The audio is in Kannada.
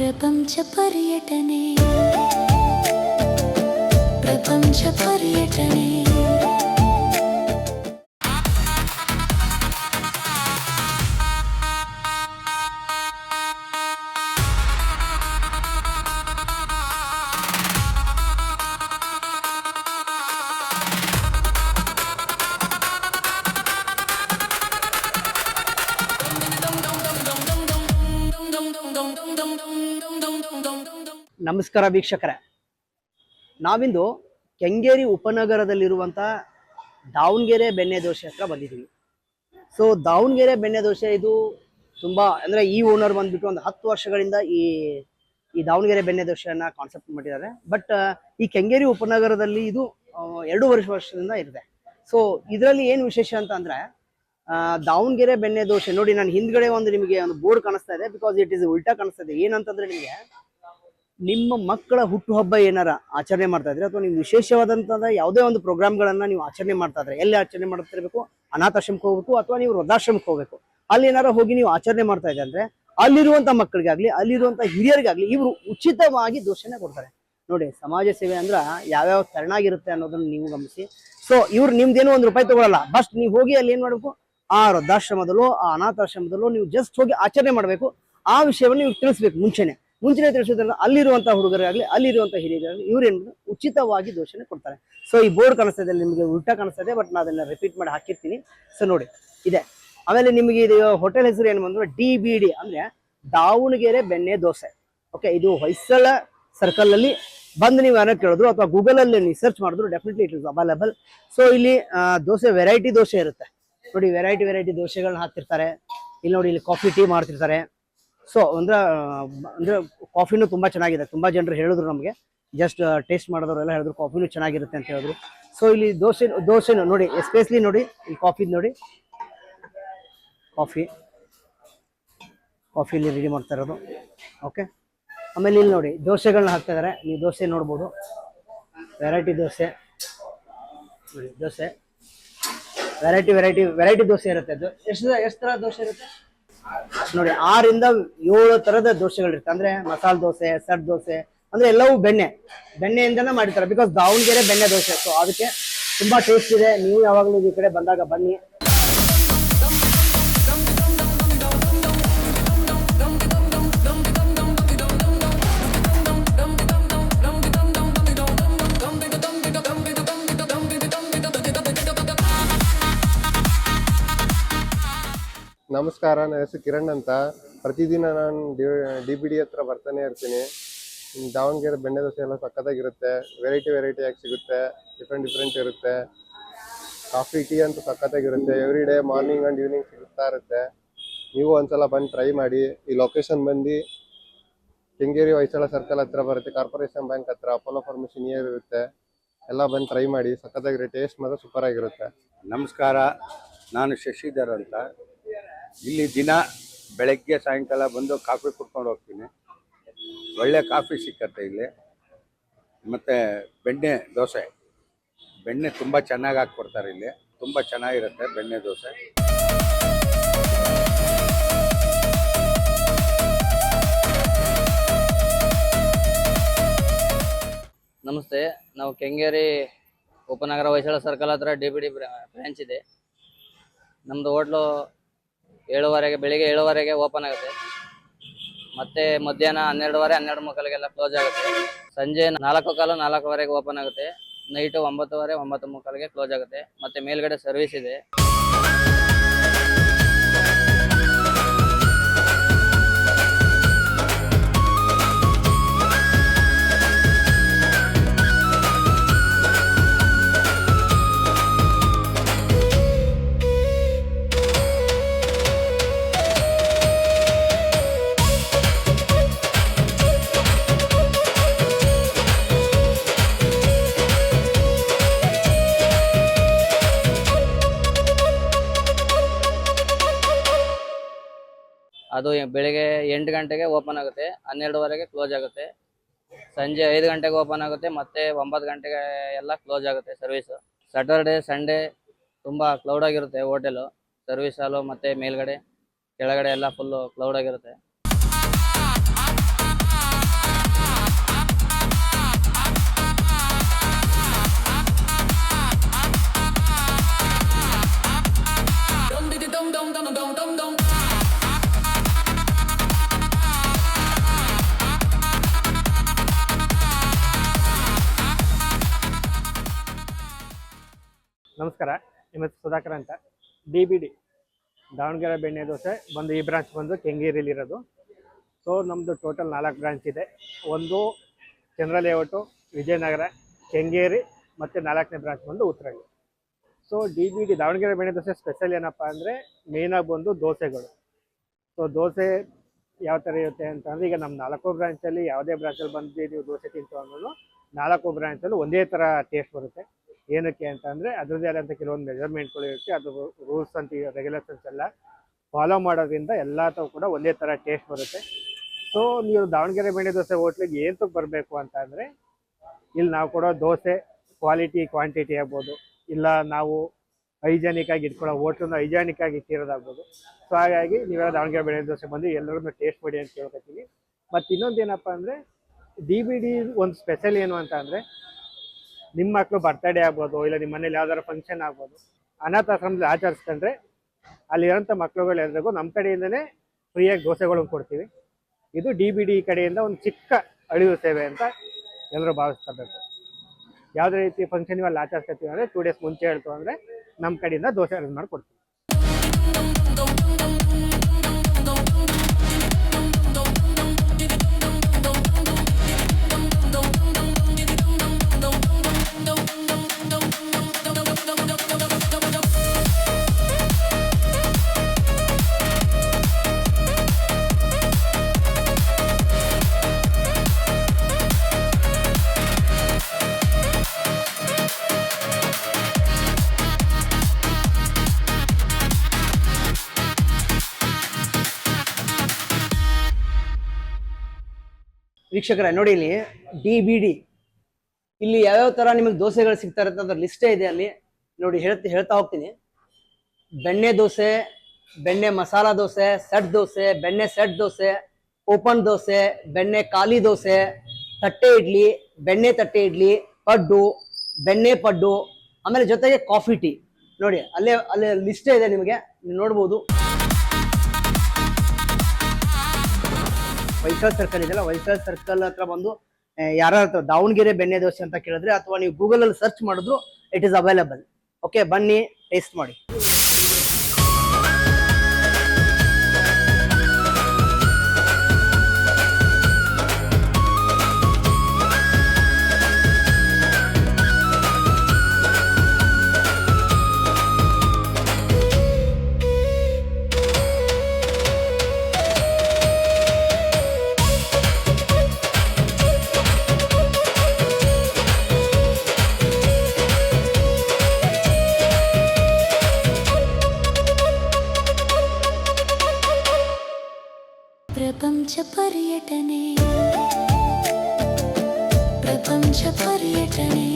ಪ್ರಪಂಚ ಪರ್ಯಟನೆ ಪ್ರಪಂಚ ಪರ್ಯಟನೆ ನಮಸ್ಕಾರ ವೀಕ್ಷಕರೇ, ನಾವಿಂದು ಕೆಂಗೇರಿ ಉಪನಗರದಲ್ಲಿರುವಂಥ ದಾವಣಗೆರೆ ಬೆಣ್ಣೆ ದೋಸೆ ಹತ್ರ ಬಂದಿದ್ದೀವಿ. ಸೊ ದಾವಣಗೆರೆ ಬೆಣ್ಣೆ ದೋಸೆ ಇದು ತುಂಬ ಅಂದರೆ ಈ ಓನರ್ ಬಂದ್ಬಿಟ್ಟು ಒಂದು 10 ವರ್ಷಗಳಿಂದ ಈ ದಾವಣಗೆರೆ ಬೆಣ್ಣೆ ದೋಸೆಯನ್ನು ಕಾನ್ಸೆಪ್ಟ್ ಮಾಡಿದ್ದಾರೆ. ಬಟ್ ಈ ಕೆಂಗೇರಿ ಉಪನಗರದಲ್ಲಿ ಇದು 2 ವರ್ಷದಿಂದ ಇರುತ್ತೆ. ಸೊ ಇದರಲ್ಲಿ ಏನು ವಿಶೇಷ ಅಂತ ಅಂದರೆ ದಾವಣಗೆರೆ ಬೆಣ್ಣೆ ದೋಸೆ ನೋಡಿ, ನಾನು ಹಿಂದ್ಗಡೆ ನಿಮಗೆ ಒಂದು ಬೋರ್ಡ್ ಕಾಣಿಸ್ತಾ ಇದೆ. ಬಿಕಾಸ್ ಇಟ್ ಇಸ್ ಉಲ್ಟಾ ಕಾಣಿಸ್ತಾ ಇದೆ. ಏನಂತಂದ್ರೆ ನಿಮಗೆ ನಿಮ್ಮ ಮಕ್ಕಳ ಹುಟ್ಟುಹಬ್ಬ ಏನಾರ ಆಚರಣೆ ಮಾಡ್ತಾ ಇದ್ರೆ ಅಥವಾ ನೀವು ವಿಶೇಷವಾದಂತಹ ಯಾವುದೇ ಒಂದು ಪ್ರೋಗ್ರಾಮ್ಗಳನ್ನ ನೀವು ಆಚರಣೆ ಮಾಡ್ತಾ ಇದ್ರೆ, ಎಲ್ಲಿ ಆಚರಣೆ ಮಾಡ್ತಿರ್ಬೇಕು, ಅನಾಥಾಶ್ರಮಕ್ಕೆ ಹೋಗ್ಬೇಕು ಅಥವಾ ನೀವು ವೃದ್ಧಾಶ್ರಮಕ್ಕೆ ಹೋಗ್ಬೇಕು, ಅಲ್ಲಿ ಏನಾರ ಹೋಗಿ ನೀವು ಆಚರಣೆ ಮಾಡ್ತಾ ಇದ್ರೆ ಅಂದ್ರೆ ಅಲ್ಲಿರುವಂತ ಮಕ್ಕಳಿಗಾಗ್ಲಿ ಅಲ್ಲಿರುವಂತ ಹಿರಿಯರಿಗಾಗ್ಲಿ ಇವರು ಉಚಿತವಾಗಿ ದೋಸೆನ ಕೊಡ್ತಾರೆ. ನೋಡಿ, ಸಮಾಜ ಸೇವೆ ಅಂದ್ರೆ ಯಾವ್ಯಾವ ತರನಾಗಿರುತ್ತೆ ಅನ್ನೋದನ್ನ ನೀವು ಗಮನಿಸಿ. ಸೊ ಇವ್ರು ನಿಮ್ದೇನೋ ₹1 ತಗೊಳ್ಳಲ್ಲ. ಬಸ್ಟ್ ನೀವು ಹೋಗಿ ಅಲ್ಲಿ ಏನ್ ಮಾಡ್ಬೇಕು, ಆ ವೃದ್ಧಾಶ್ರಮದಲ್ಲೋ ಆ ಅನಾಥಾಶ್ರಮದಲ್ಲೋ ನೀವು ಜಸ್ಟ್ ಹೋಗಿ ಆಚರಣೆ ಮಾಡಬೇಕು. ಆ ವಿಷಯವನ್ನು ನೀವು ತಿಳಿಸ್ಬೇಕು. ಮುಂಚೆನೆ ತಿಳಿಸೋದ್ರಿಂದ ಅಲ್ಲಿರುವಂತಹ ಹುಡುಗರಾಗ್ಲಿ ಅಲ್ಲಿರುವಂತಹ ಹಿರಿಯರಾಗಲಿ ಇವ್ರು ಏನ್ ಉಚಿತವಾಗಿ ದೋಸೆನ ಕೊಡ್ತಾರೆ. ಸೊ ಈ ಬೋರ್ಡ್ ಕಾಣಿಸ್ತಾ ಇದೆ, ನಿಮಗೆ ಉಲ್ಟಾ ಕಾಣಿಸ್ತಾ ಇದೆ, ಬಟ್ ನಾನು ಅದನ್ನ ರಿಪೀಟ್ ಮಾಡಿ ಹಾಕಿರ್ತೀನಿ. ಸೊ ನೋಡಿ ಇದೆ. ಆಮೇಲೆ ನಿಮಗೆ ಇದು ಹೋಟೆಲ್ ಹೆಸರು ಏನು ಬಂದ್ರೆ DBD ಅಂದ್ರೆ ದಾವಣಗೆರೆ ಬೆಣ್ಣೆ ದೋಸೆ. ಓಕೆ, ಇದು ಹೊಯ್ಸಳ ಸರ್ಕಲ್ ಅಲ್ಲಿ ಬಂದು ನೀವು ಏನೋ ಕೇಳಿದ್ರು ಅಥವಾ ಗೂಗಲ್ ಅಲ್ಲಿ ನೀವು ಸರ್ಚ್ ಮಾಡಿದ್ರು definitely it is available. So ಇಲ್ಲಿ ದೋಸೆ ವೆರೈಟಿ ದೋಸೆ ಇರುತ್ತೆ ನೋಡಿ, ವೆರೈಟಿ ದೋಸೆಗಳನ್ನ ಹಾಕ್ತಿರ್ತಾರೆ. ಇಲ್ಲಿ ನೋಡಿ, ಇಲ್ಲಿ ಕಾಫಿ ಟೀ ಮಾಡ್ತಿರ್ತಾರೆ. ಸೊ ಅಂದ್ರೆ ಕಾಫಿನೂ ತುಂಬಾ ಚೆನ್ನಾಗಿದೆ. ತುಂಬಾ ಜನರು ಹೇಳಿದ್ರು ನಮಗೆ, ಜಸ್ಟ್ ಟೇಸ್ಟ್ ಮಾಡಿದವರೆಲ್ಲ ಹೇಳಿದ್ರು ಕಾಫಿನೂ ಚೆನ್ನಾಗಿರುತ್ತೆ ಅಂತ ಹೇಳಿದ್ರು. ಸೊ ಇಲ್ಲಿ ದೋಸೆನೂ ನೋಡಿ, ಎಸ್ಪೆಷಲಿ ನೋಡಿ ಇಲ್ಲಿ ಕಾಫಿ ನೋಡಿ, ಕಾಫಿ ಇಲ್ಲಿ ರೆಡಿ ಮಾಡ್ತಾ ಇರೋದು. ಓಕೆ, ಆಮೇಲೆ ಇಲ್ಲಿ ನೋಡಿ ದೋಸೆಗಳನ್ನ ಹಾಕ್ತಾ ಇದಾರೆ. ನೀವು ದೋಸೆ ನೋಡ್ಬೋದು, ವೆರೈಟಿ ದೋಸೆ ನೋಡಿ. ದೋಸೆ ವೆರೈಟಿ ದೋಸೆ ಇರುತ್ತೆ. ಎಷ್ಟು ತರ ದೋಸೆ ಇರುತ್ತೆ ನೋಡಿ, 6 ರಿಂದ 7 ತರದ ದೋಸೆಗಳಿರುತ್ತೆ. ಅಂದ್ರೆ ಮಸಾಲೆ ದೋಸೆ, ಸೆಟ್ ದೋಸೆ, ಅಂದ್ರೆ ಎಲ್ಲವೂ ಬೆಣ್ಣೆಯಿಂದನೇ ಮಾಡಿರ್ತಾರೆ. ಬಿಕಾಸ್ ದಾವಣಗೆರೆ ಬೆಣ್ಣೆ ದೋಸೆ. ಸೊ ಅದಕ್ಕೆ ತುಂಬಾ ಟೇಸ್ಟ್ ಇದೆ. ನೀವು ಯಾವಾಗಲೂ ಈ ಕಡೆ ಬಂದಾಗ ಬನ್ನಿ. ನಮಸ್ಕಾರ, ನನ್ನ ಹೆಸರು ಕಿರಣ್ ಅಂತ. ಪ್ರತಿದಿನ ನಾನು DBD ಹತ್ರ ಬರ್ತಾನೆ ಇರ್ತೀನಿ. ದಾವಣಗೆರೆ ಬೆಣ್ಣೆ ದೋಸೆ ಎಲ್ಲ ಸಖತ್ತಾಗಿರುತ್ತೆ. ವೆರೈಟಿ ಆಗಿ ಸಿಗುತ್ತೆ. ಡಿಫ್ರೆಂಟ್ ಇರುತ್ತೆ. ಕಾಫಿ ಟೀ ಅಂತೂ ಸಖತ್ತಾಗಿರುತ್ತೆ. Every day morning and evening ಸಿಗುತ್ತಾ ಇರುತ್ತೆ. ನೀವು ಒಂದ್ಸಲ ಬಂದು ಟ್ರೈ ಮಾಡಿ. ಈ ಲೊಕೇಶನ್ ಬಂದು ಕೆಂಗೇರಿ ಹೊಯ್ಸಳ ಸರ್ಕಲ್ ಹತ್ರ ಬರುತ್ತೆ. ಕಾರ್ಪೊರೇಷನ್ ಬ್ಯಾಂಕ್ ಹತ್ರ, ಅಪೋಲೋ ಫಾರ್ಮಸಿ ನಿಯರ್ ಇರುತ್ತೆ. ಎಲ್ಲ ಬಂದು ಟ್ರೈ ಮಾಡಿ, ಸಖತ್ತಾಗಿರುತ್ತೆ. ಟೇಸ್ಟ್ ಮಾತ್ರ ಸೂಪರ್ ಆಗಿರುತ್ತೆ. ನಮಸ್ಕಾರ, ನಾನು ಶಶಿಧರ್ ಅಂತ. ಇಲ್ಲಿ ದಿನ ಬೆಳಗ್ಗೆ ಸಾಯಂಕಾಲ ಬಂದು ಕಾಫಿ ಕುಡ್ಕೊಂಡು ಹೋಗ್ತೀನಿ. ಒಳ್ಳೆ ಕಾಫಿ ಸಿಕ್ಕತ್ತೆ ಇಲ್ಲಿ. ಮತ್ತು ಬೆಣ್ಣೆ ತುಂಬ ಚೆನ್ನಾಗಿ ಹಾಕ್ಕೊಡ್ತಾರೆ ಇಲ್ಲಿ. ತುಂಬ ಚೆನ್ನಾಗಿರುತ್ತೆ ಬೆಣ್ಣೆ ದೋಸೆ. ನಮಸ್ತೆ, ನಾವು ಕೆಂಗೇರಿ ಉಪನಗರ ಹೊಯ್ಸಳ ಸರ್ಕಲ್ ಹತ್ರ DBD ಬ್ರಾಂಚ್ ಇದೆ. ನಮ್ಮದು ಹೋಟ್ಲು 7:30 ಬೆಳಿಗ್ಗೆ 7:30 ಓಪನ್ ಆಗುತ್ತೆ. ಮತ್ತೆ ಮಧ್ಯಾಹ್ನ 12:30 12:45 ಕ್ಲೋಸ್ ಆಗುತ್ತೆ. ಸಂಜೆ 4:15 4:15 ಓಪನ್ ಆಗುತ್ತೆ. ನೈಟು 9:30 9:45 ಕ್ಲೋಸ್ ಆಗುತ್ತೆ. ಮತ್ತೆ ಮೇಲ್ಗಡೆ ಸರ್ವಿಸ್ ಇದೆ. ಅದು ಬೆಳಿಗ್ಗೆ 8 ಗಂಟೆಗೆ ಓಪನ್ ಆಗುತ್ತೆ, 12:30 ಕ್ಲೋಸ್ ಆಗುತ್ತೆ. ಸಂಜೆ 5 ಗಂಟೆಗೆ ಓಪನ್ ಆಗುತ್ತೆ, ಮತ್ತೆ 9 ಗಂಟೆಗೆ ಎಲ್ಲ ಕ್ಲೋಸ್ ಆಗುತ್ತೆ ಸರ್ವಿಸ್. ಸ್ಯಾಟರ್ಡೆ ಸಂಡೇ ತುಂಬ ಕ್ಲೌಡ್ ಆಗಿರುತ್ತೆ ಹೋಟೆಲು. ಸರ್ವಿಸ್ ಹಾಲು ಮತ್ತು ಮೇಲ್ಗಡೆ ಕೆಳಗಡೆ ಎಲ್ಲ ಫುಲ್ಲು ಕ್ಲೌಡ್ ಆಗಿರುತ್ತೆ. ನಮಸ್ಕಾರ, ನಿಮ್ಮ ಹೆಸರು ಸುಧಾಕರ್ ಅಂತ. DBD ದಾವಣಗೆರೆ ಬೆಣ್ಣೆ ದೋಸೆ ಬಂದು ಈ ಬ್ರಾಂಚ್ ಬಂದು ಕೆಂಗೇರಿಲಿರೋದು. ಸೊ ನಮ್ಮದು ಟೋಟಲ್ 4 ಬ್ರಾಂಚ್ ಇದೆ. ಒಂದು ಚಂದ್ರ ಲೇಔಟು, ವಿಜಯನಗರ, ಕೆಂಗೇರಿ ಮತ್ತು 4ನೇ ಬ್ರಾಂಚ್ ಬಂದು ಉತ್ತರಳ್ಳಿ. ಸೊ DBD ದಾವಣಗೆರೆ ಬೆಣ್ಣೆ ದೋಸೆ ಸ್ಪೆಷಲ್ ಏನಪ್ಪ ಅಂದರೆ ಮೇಯ್ನಾಗಿ ಬಂದು ದೋಸೆಗಳು. ಸೊ ದೋಸೆ ಯಾವ ಥರ ಇರುತ್ತೆ ಅಂತಂದರೆ, ಈಗ ನಮ್ಮ 4 ಬ್ರಾಂಚಲ್ಲಿ ಯಾವುದೇ ಬ್ರಾಂಚಲ್ಲಿ ಬಂದು ನೀವು ದೋಸೆ ತಿಂತು ಅಂದ್ರೂ 4 ಬ್ರಾಂಚಲ್ಲೂ ಒಂದೇ ಥರ ಟೇಸ್ಟ್ ಬರುತ್ತೆ. ಏನಕ್ಕೆ ಅಂತಂದರೆ ಅದರದ್ದೇ ಆದಂಥ ಕೆಲವೊಂದು ಮೆಜರ್ಮೆಂಟ್ಗಳು ಇರುತ್ತೆ. ಅದು ರೂಲ್ಸ್ ಅಂತ ರೆಗ್ಯುಲೇಷನ್ಸ್ ಎಲ್ಲ ಫಾಲೋ ಮಾಡೋದ್ರಿಂದ ಎಲ್ಲ ತಾವು ಕೂಡ ಒಂದೇ ಥರ ಟೇಸ್ಟ್ ಬರುತ್ತೆ. ಸೊ ನೀವು ದಾವಣಗೆರೆ ಬೆಣ್ಣೆ ದೋಸೆ ಹೋಟ್ಲಿಗೆ ಏನಕ್ಕೆ ಬರಬೇಕು ಅಂತ ಅಂದರೆ, ಇಲ್ಲಿ ನಾವು ಕೊಡೋ ದೋಸೆ ಕ್ವಾಲಿಟಿ ಕ್ವಾಂಟಿಟಿ ಆಗ್ಬೋದು, ಇಲ್ಲ ನಾವು ಹೈಜಾನಿಕ್ ಆಗಿ ಇಟ್ಕೊಳ್ಳೋ ಹೋಟ್ಲನ್ನು ಹೈಜಾನಿಕ್ ಆಗಿ ಇಟ್ಟಿರೋದಾಗ್ಬೋದು. ಸೊ ಹಾಗಾಗಿ ನೀವೆಲ್ಲ ದಾವಣಗೆರೆ ಬೆಣ್ಣೆ ದೋಸೆ ಬಂದು ಎಲ್ಲರನ್ನೂ ಟೇಸ್ಟ್ ಮಾಡಿ ಅಂತ ಕೇಳ್ಕೊತೀವಿ. ಮತ್ತು ಇನ್ನೊಂದು ಏನಪ್ಪ ಅಂದರೆ, DBD ಒಂದು ಸ್ಪೆಷಲ್ ಏನು ಅಂತ ಅಂದರೆ, ನಿಮ್ಮ ಮಕ್ಕಳು ಬರ್ತಡೇ ಆಗ್ಬೋದು, ಇಲ್ಲ ನಿಮ್ಮ ಮನೇಲಿ ಯಾವ್ದಾದ್ರು ಫಂಕ್ಷನ್ ಆಗ್ಬೋದು, ಅನಾಥಾಶ್ರಮದಲ್ಲಿ ಆಚರಿಸ್ಕೊಂಡ್ರೆ ಅಲ್ಲಿರೋಂಥ ಮಕ್ಳುಗಳು ಎಲ್ರಿಗೂ ನಮ್ಮ ಕಡೆಯಿಂದನೇ ಫ್ರೀಯಾಗಿ ದೋಸೆಗಳನ್ನು ಕೊಡ್ತೀವಿ. ಇದು DBD ಕಡೆಯಿಂದ ಒಂದು ಚಿಕ್ಕ ಅಳಿವು ಸೇವೆ ಅಂತ ಎಲ್ಲರೂ ಭಾವಿಸ್ಕೋಬೇಕು. ಯಾವುದೇ ರೀತಿ ಫಂಕ್ಷನ್ ಅಲ್ಲಿ ಆಚರಿಸ್ಕೊತೀವಿ ಅಂದರೆ 2 ಡೇಸ್ ಮುಂಚೆ ಹೇಳ್ತು ಅಂದರೆ ನಮ್ಮ ಕಡೆಯಿಂದ ದೋಸೆ ಅರೇಂಜ್ ಮಾಡಿ ಕೊಡ್ತೀವಿ. ವೀಕ್ಷಕರೇ ನೋಡಿ, ಇಲ್ಲಿ DBD ಇಲ್ಲಿ ಯಾವ್ಯಾವ ತರ ನಿಮಗೆ ದೋಸೆಗಳು ಸಿಗ್ತಾರೆ ಅಂತ ಅದ್ರ ಲಿಸ್ಟೇ ಇದೆ ಅಲ್ಲಿ ನೋಡಿ. ಹೇಳ್ತಾ ಹೋಗ್ತೀನಿ. ಬೆಣ್ಣೆ ದೋಸೆ, ಬೆಣ್ಣೆ ಮಸಾಲಾ ದೋಸೆ, ಸೆಟ್ ದೋಸೆ, ಬೆಣ್ಣೆ ಸೆಟ್ ದೋಸೆ, ಓಪನ್ ದೋಸೆ, ಬೆಣ್ಣೆ ಖಾಲಿ ದೋಸೆ, ತಟ್ಟೆ ಇಡ್ಲಿ, ಬೆಣ್ಣೆ ತಟ್ಟೆ ಇಡ್ಲಿ, ಪಡ್ಡು, ಬೆಣ್ಣೆ ಪಡ್ಡು, ಆಮೇಲೆ ಜೊತೆಗೆ ಕಾಫಿ ಟೀ. ನೋಡಿ ಅಲ್ಲೇ ಲಿಸ್ಟೇ ಇದೆ, ನಿಮಗೆ ನೋಡ್ಬೋದು. ವೈಶಾಲ್ ಸರ್ಕಲ್ ಇದೆಯಲ್ಲ, ವೈಶಾಲ್ ಸರ್ಕಲ್ ಹತ್ರ ಬಂದು ಯಾರ ದಾವಣಗೆರೆ ಬೆಣ್ಣೆ ದೋಸೆ ಅಂತ ಕೇಳಿದ್ರೆ, ಅಥವಾ ನೀವು ಗೂಗಲ್ ಅಲ್ಲಿ ಸರ್ಚ್ ಮಾಡಿದ್ರು ಇಟ್ ಇಸ್ ಅವೈಲಬಲ್. ಓಕೆ, ಬನ್ನಿ ಟೇಸ್ಟ್ ಮಾಡಿ. ಪ್ರಪಂಚ ಪರ್ಯಟನೆ